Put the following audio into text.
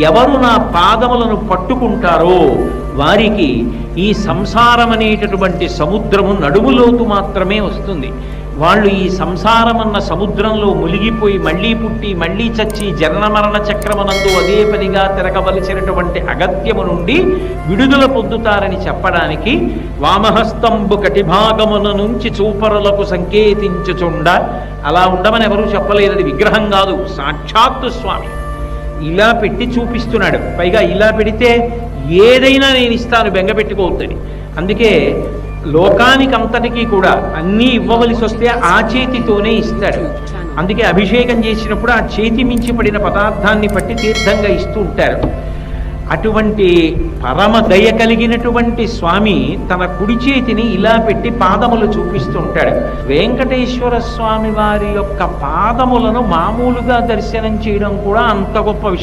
ఎవరు నా పాదములను పట్టుకుంటారో వారికి ఈ సంసారం అనేటటువంటి సముద్రము నడుములోతు మాత్రమే వస్తుంది. వాళ్ళు ఈ సంసారమన్న సముద్రంలో మునిగిపోయి మళ్ళీ పుట్టి మళ్ళీ చచ్చి జనన మరణ చక్రమునందు అదే పనిగా తిరగవలసినటువంటి అగత్యము నుండి విడుదల పొందుతారని చెప్పడానికి వామహస్తంబు కటిభాగమున నుంచి చూపరులకు సంకేతించుచుండ, అలా ఉండమని ఎవరూ చెప్పలేదని, విగ్రహం కాదు, సాక్షాత్తు స్వామి ఇలా పెట్టి చూపిస్తున్నాడు. పైగా ఇలా పెడితే ఏదైనా నేను ఇస్తాను, బెంగపెట్టుకోవద్దని. అందుకే లోకానికంతటికీ కూడా అన్నీ ఇవ్వవలసి వస్తే ఆ చేతితోనే ఇస్తాడు. అందుకే అభిషేకం చేసినప్పుడు ఆ చేతి మించి పడిన పదార్థాన్ని పట్టి తీర్థంగా ఇస్తూ ఉంటారు. అటువంటి పరమ దయ కలిగినటువంటి స్వామి తన కుడి చేతిని ఇలా పెట్టి పాదములు చూపిస్తూ ఉంటాడు. వెంకటేశ్వర స్వామి వారి యొక్క పాదములను మామూలుగా దర్శనం చేయడం కూడా అంత గొప్ప విషయం.